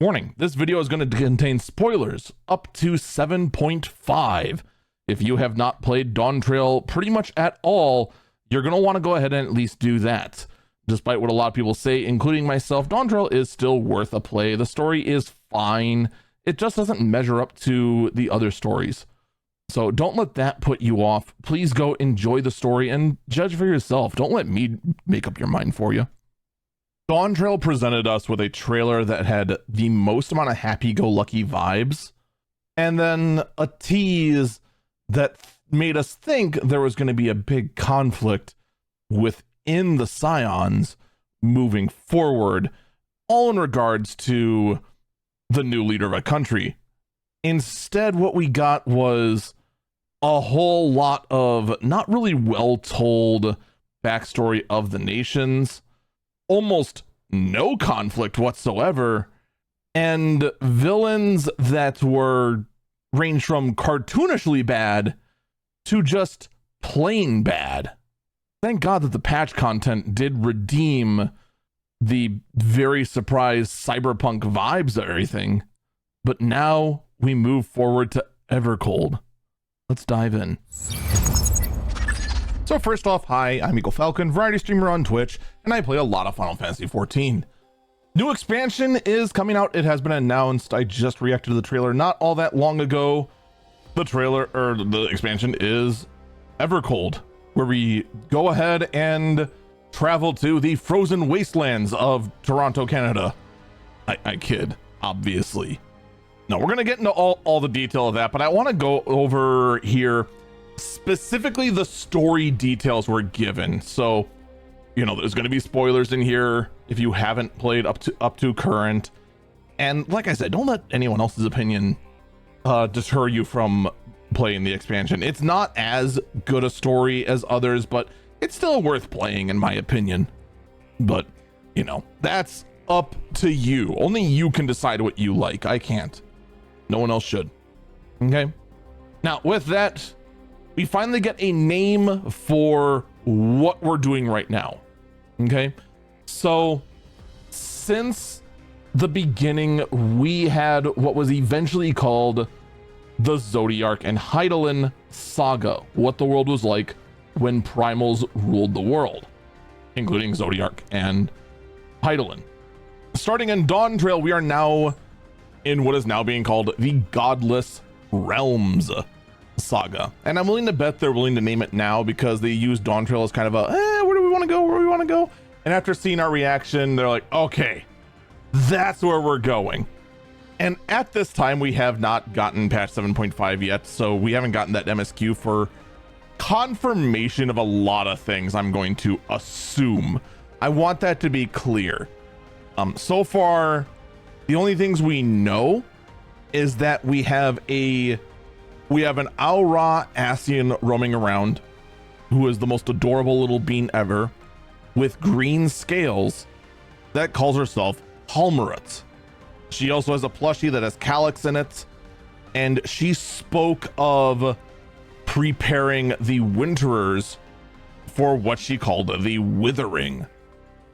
Warning, this video is going to contain spoilers up to 7.5. If you have not played Dawn Trail pretty much at all, you're going to want to go ahead and at least do that. Despite what a lot of people say, including myself, Dawn Trail is still worth a play. The story is fine. It just doesn't measure up to the other stories. So don't let that put you off. Please go enjoy the story and judge for yourself. Don't let me make up your mind for you. Dawn Trail presented us with a trailer that had the most amount of happy-go-lucky vibes, and then a tease that made us think there was going to be a big conflict within the Scions moving forward, all in regards to the new leader of a country. Instead, what we got was a whole lot of not really well-told backstory of the nations, almost no conflict whatsoever, and villains that were ranged from cartoonishly bad to just plain bad. Thank God that the patch content did redeem the very surprised cyberpunk vibes of everything. But now we move forward to Evercold. Let's dive in. So first off, hi, I'm Eagle Falcon, variety streamer on Twitch, and I play a lot of Final Fantasy XIV. New expansion is coming out. It has been announced. I just reacted to the trailer not all that long ago. The expansion is Evercold, where we go ahead and travel to the frozen wastelands of Toronto, Canada. I kid, obviously. No, we're going to get into all the detail of that, but I want to go over here specifically the story details were given. So, you know, there's going to be spoilers in here if you haven't played up to current. And like I said, don't let anyone else's opinion deter you from playing the expansion. It's not as good a story as others, but it's still worth playing in my opinion. But, you know, that's up to you. Only you can decide what you like. I can't. No one else should. Okay. Now, with that, we finally get a name for what we're doing right now. Okay. So since the beginning, we had what was eventually called the Zodiark and Hydaelyn saga, what the world was like when primals ruled the world, including Zodiark and Hydaelyn. Starting in Dawn Trail, we are now in what is now being called the Godless Realms saga, and I'm willing to bet they're willing to name it now because they use Dawn Trail as kind of a where do we want to go, where we want to go, and after seeing our reaction, they're like, okay, that's where we're going. And at this time, we have not gotten patch 7.5 yet, so we haven't gotten that MSQ for confirmation of a lot of things, I'm going to assume. I want that to be clear. So far, the only things we know is that we have an Aura Ascian roaming around, who is the most adorable little bean ever, with green scales, that calls herself Halmarit. She also has a plushie that has Calyx in it, and she spoke of preparing the Winterers for what she called the Withering.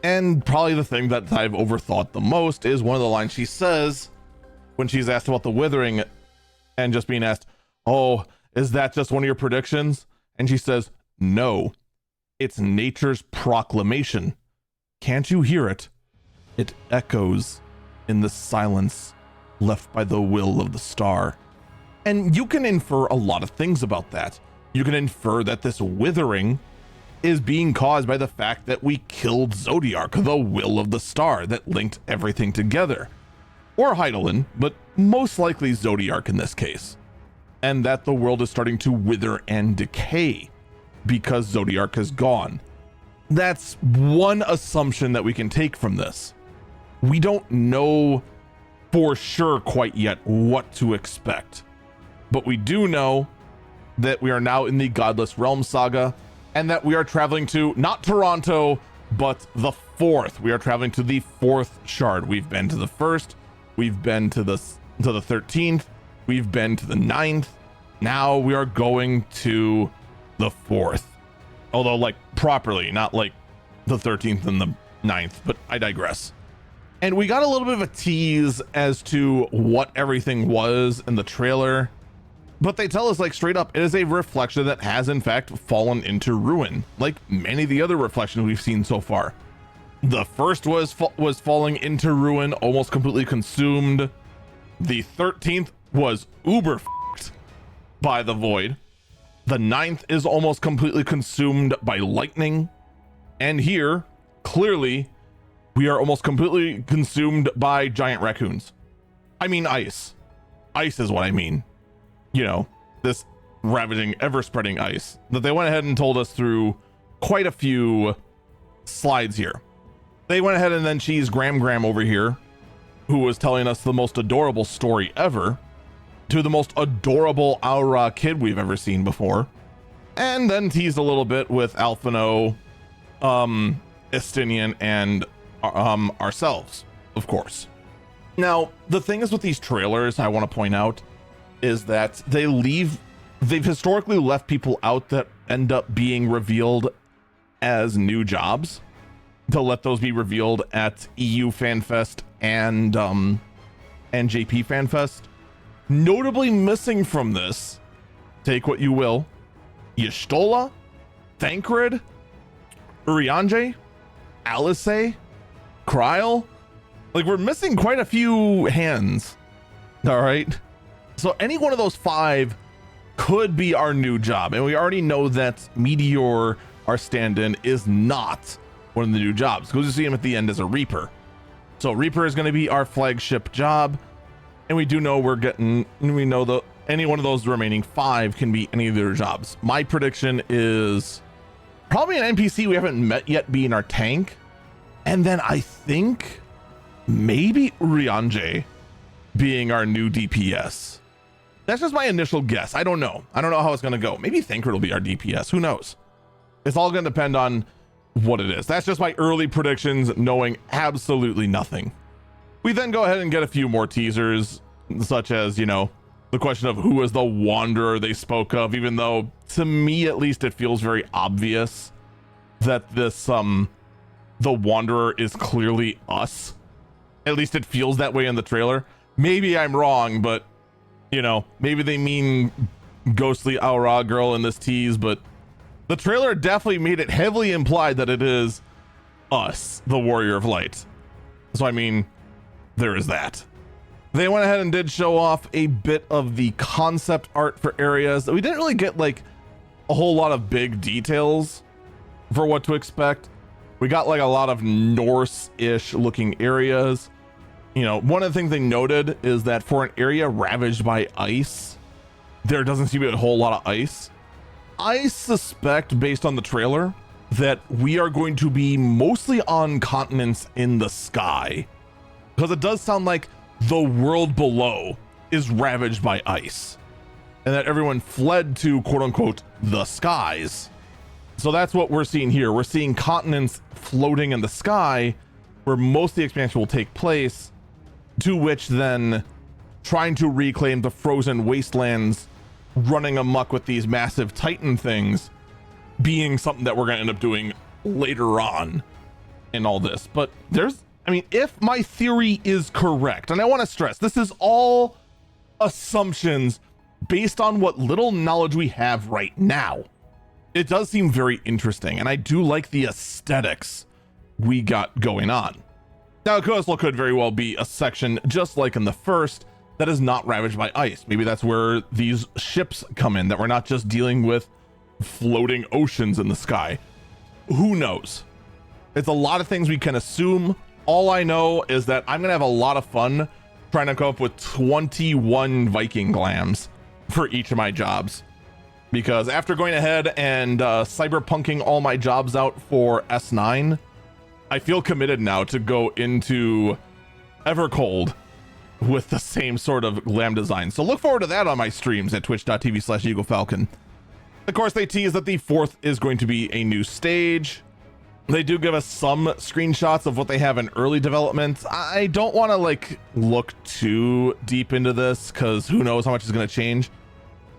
And probably the thing that I've overthought the most is one of the lines she says when she's asked about the Withering and just being asked, oh, is that just one of your predictions? And she says, no, it's nature's proclamation. Can't you hear it? It echoes in the silence left by the will of the star. And you can infer a lot of things about that. You can infer that this Withering is being caused by the fact that we killed Zodiark, the will of the star that linked everything together. Or Hydaelyn, but most likely Zodiark in this case. And that the world is starting to wither and decay because Zodiark is gone. That's one assumption that we can take from this. We don't know for sure quite yet what to expect, but we do know that we are now in the Godless Realm saga, and that we are traveling to not Toronto, but the fourth. We are traveling to the fourth shard. We've been to the first, we've been to the 13th, we've been to the 9th. Now we are going to the fourth. Although, like, properly, not like the 13th and the 9th, but I digress. And we got a little bit of a tease as to what everything was in the trailer, but they tell us like straight up, it is a reflection that has in fact fallen into ruin, like many of the other reflections we've seen so far. The first was falling into ruin, almost completely consumed. The 13th was uber f***ed by the void. The 9th is almost completely consumed by lightning. And here, clearly, we are almost completely consumed by giant raccoons. I mean ice. Ice is what I mean. You know, this ravaging, ever-spreading ice that they went ahead and told us through quite a few slides here. They went ahead and then cheesed Gram over here, who was telling us the most adorable story ever, to the most adorable Aura kid we've ever seen before, and then teased a little bit with Alphino, Estinian, and ourselves, of course. Now, the thing is with these trailers, I want to point out, is that they've historically left people out that end up being revealed as new jobs, to let those be revealed at EU FanFest and JP FanFest. Notably missing from this, take what you will, Y'shtola, Thancred, Urianger, Alice, Kryl. Like, we're missing quite a few hands. All right. So any one of those 5 could be our new job. And we already know that Meteor, our stand-in, is not one of the new jobs, because you see him at the end as a Reaper. So Reaper is going to be our flagship job. And we do know we know that any one of those remaining 5 can be any of their jobs. My prediction is probably an NPC we haven't met yet being our tank. And then I think maybe Urianger being our new DPS. That's just my initial guess. I don't know how it's going to go. Maybe Thancred will be our DPS. Who knows? It's all going to depend on what it is. That's just my early predictions, knowing absolutely nothing. We then go ahead and get a few more teasers, such as, you know, the question of who is the Wanderer they spoke of, even though to me at least it feels very obvious that this the Wanderer is clearly us. At least it feels that way in the trailer. Maybe I'm wrong, but you know, maybe they mean ghostly Aura girl in this tease, but the trailer definitely made it heavily implied that it is us, the Warrior of Light. So I mean, there is that. They went ahead and did show off a bit of the concept art for areas that we didn't really get like a whole lot of big details for what to expect. We got like a lot of Norse-ish looking areas. You know, one of the things they noted is that for an area ravaged by ice, there doesn't seem to be a whole lot of ice. I suspect, based on the trailer, that we are going to be mostly on continents in the sky, because it does sound like the world below is ravaged by ice and that everyone fled to quote unquote the skies. So that's what we're seeing here. We're seeing continents floating in the sky where most of the expansion will take place, to which then trying to reclaim the frozen wastelands running amok with these massive Titan things being something that we're going to end up doing later on in all this. But I mean, if my theory is correct, and I want to stress, this is all assumptions based on what little knowledge we have right now. It does seem very interesting, and I do like the aesthetics we got going on. Now, Coastal could very well be a section, just like in the first, that is not ravaged by ice. Maybe that's where these ships come in, that we're not just dealing with floating oceans in the sky. Who knows? It's a lot of things we can assume. All I know is that I'm going to have a lot of fun trying to come up with 21 Viking glams for each of my jobs. Because after going ahead and cyberpunking all my jobs out for S9, I feel committed now to go into Evercold with the same sort of glam design. So look forward to that on my streams at twitch.tv/EagleFalcon. Of course, they tease that the 4th is going to be a new stage. They do give us some screenshots of what they have in early development. I don't want to like look too deep into this because who knows how much is going to change.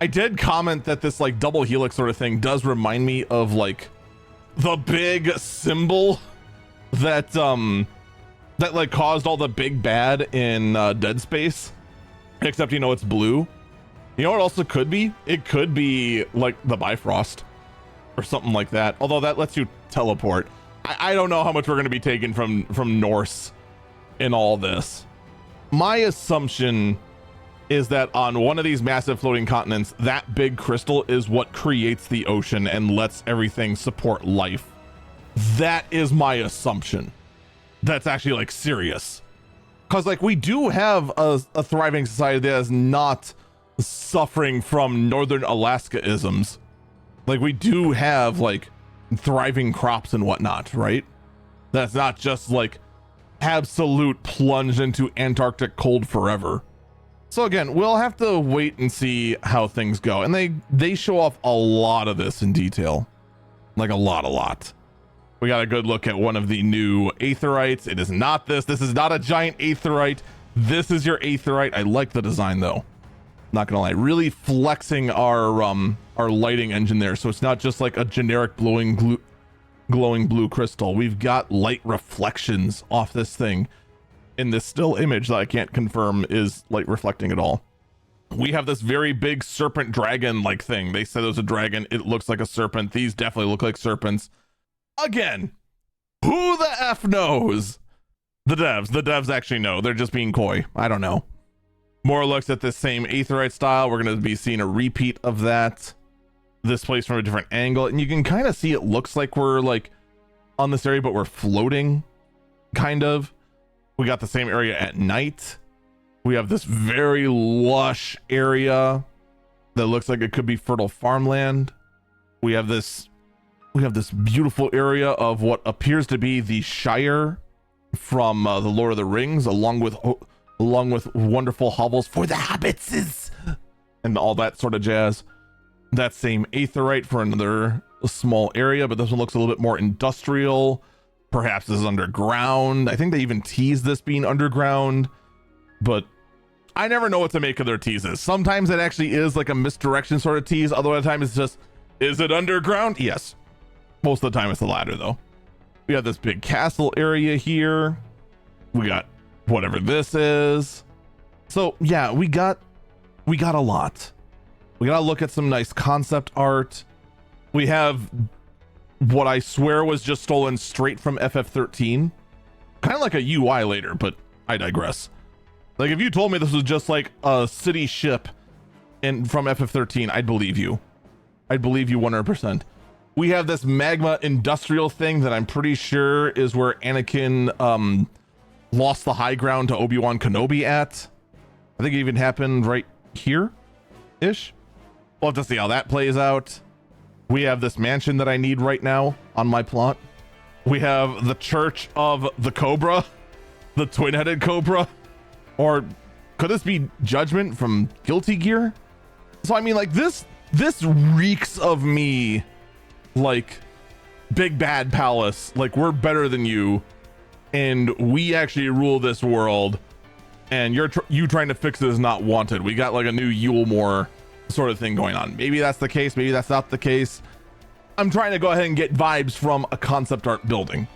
I did comment that this like double helix sort of thing does remind me of like the big symbol that that like caused all the big bad in Dead Space, except you know it's blue. You know what also could be? It could be like the Bifrost or something like that, although that lets you teleport. I don't know how much we're going to be taking from Norse in all this. My assumption is that on one of these massive floating continents, that big crystal is what creates the ocean and lets everything support life. That is my assumption. That's actually like serious, because like we do have a thriving society that is not suffering from northern Alaska isms. Like we do have like thriving crops and whatnot, right? That's not just like absolute plunge into Antarctic cold forever. So again, we'll have to wait and see how things go. And they show off a lot of this in detail, like a lot. We got a good look at one of the new aetherites. It is not this. This is not a giant aetherite. This is your aetherite. I like the design though. Not gonna lie, really flexing our lighting engine there. So it's not just like a generic glowing blue crystal. We've got light reflections off this thing in this still image that I can't confirm is light reflecting at all. We have this very big serpent dragon like thing. They said it was a dragon. It looks like a serpent. These definitely look like serpents. Again, who the F knows? The devs actually know. They're just being coy. I don't know. More looks at this same aetherite style. We're going to be seeing a repeat of that. This place from a different angle. And you can kind of see it looks like we're like on this area, but we're floating, kind of. We got the same area at night. We have this very lush area that looks like it could be fertile farmland. We have this beautiful area of what appears to be the Shire from the Lord of the Rings, along with wonderful hovels for the hobbitses and all that sort of jazz. That same aetherite for another small area, but this one looks a little bit more industrial. Perhaps this is underground. I think they even tease this being underground, but I never know what to make of their teases. Sometimes it actually is like a misdirection sort of tease. Other times it's just, is it underground? Yes. Most of the time it's the latter though. We have this big castle area here. We got whatever this is. So yeah, we got a lot. We gotta look at some nice concept art. We have what I swear was just stolen straight from FF13. Kind of like a UI later, but I digress. Like if you told me this was just like a city ship from FF13, I'd believe you. I'd believe you 100%. We have this magma industrial thing that I'm pretty sure is where Anakin lost the high ground to Obi-Wan Kenobi at. I think it even happened right here-ish. We'll have to see how that plays out. We have this mansion that I need right now on my plot. We have the Church of the Cobra, the twin-headed Cobra. Or could this be Judgment from Guilty Gear? So I mean, like this reeks of me like big bad palace. Like we're better than you and we actually rule this world, and you trying to fix it is not wanted. We got like a new Yulemore sort of thing going on. Maybe that's the case, maybe that's not the case. I'm trying to go ahead and get vibes from a concept art building.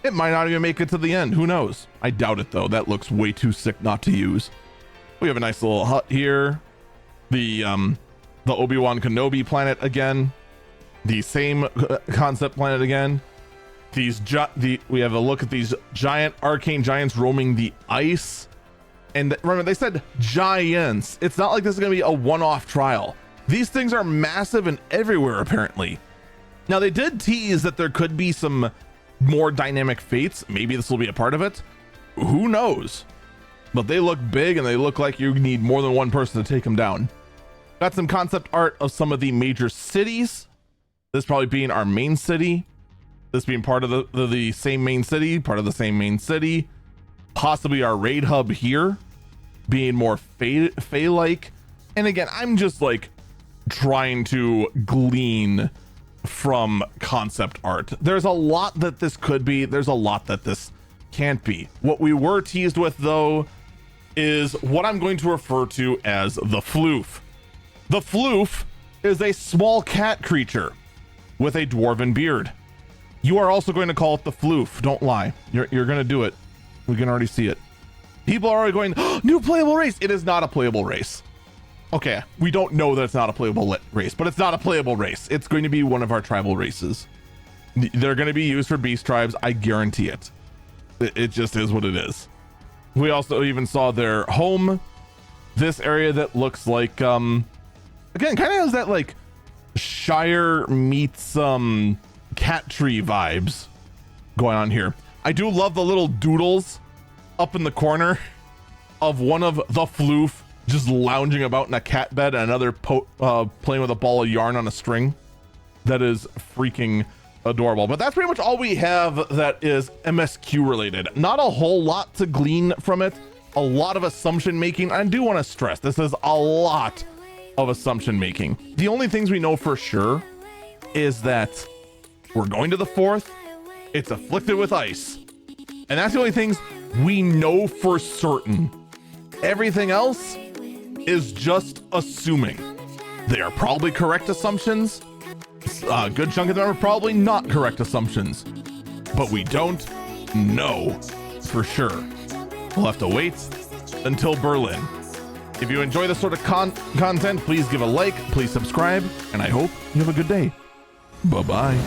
It might not even make it to the end, who knows? I doubt it though. That looks way too sick not to use. We have a nice little hut here. The Obi-Wan Kenobi planet again. The same concept planet again. We have a look at these giant arcane giants roaming the ice. And remember, they said giants. It's not like this is going to be a one-off trial. These things are massive and everywhere, apparently. Now, they did tease that there could be some more dynamic fates. Maybe this will be a part of it. Who knows? But they look big and they look like you need more than one person to take them down. Got some concept art of some of the major cities. This probably being our main city. This being part of the same main city, part of the same main city. Possibly our raid hub here being more Fey-like. And again, I'm just like trying to glean from concept art. There's a lot that this could be. There's a lot that this can't be. What we were teased with though is what I'm going to refer to as the floof. The floof is a small cat creature with a dwarven beard. You are also going to call it the floof. Don't lie. You're going to do it. We can already see it. People are already going, oh, new playable race. It is not a playable race. Okay, we don't know that it's not a playable race, but it's not a playable race. It's going to be one of our tribal races. They're going to be used for beast tribes. I guarantee it. It just is what it is. We also even saw their home. This area that looks like, again, kind of has that like Shire meets cat tree vibes going on here. I do love the little doodles up in the corner of one of the floof just lounging about in a cat bed and another playing with a ball of yarn on a string. That is freaking adorable. But that's pretty much all we have that is MSQ related. Not a whole lot to glean from it. A lot of assumption making. I do want to stress this is a lot of assumption making. The only things we know for sure is that we're going to the 4th. It's afflicted with ice. And that's the only things we know for certain. Everything else is just assuming. They are probably correct assumptions. A good chunk of them are probably not correct assumptions. But we don't know for sure. We'll have to wait until Berlin. If you enjoy this sort of content, please give a like, please subscribe, and I hope you have a good day. Bye-bye.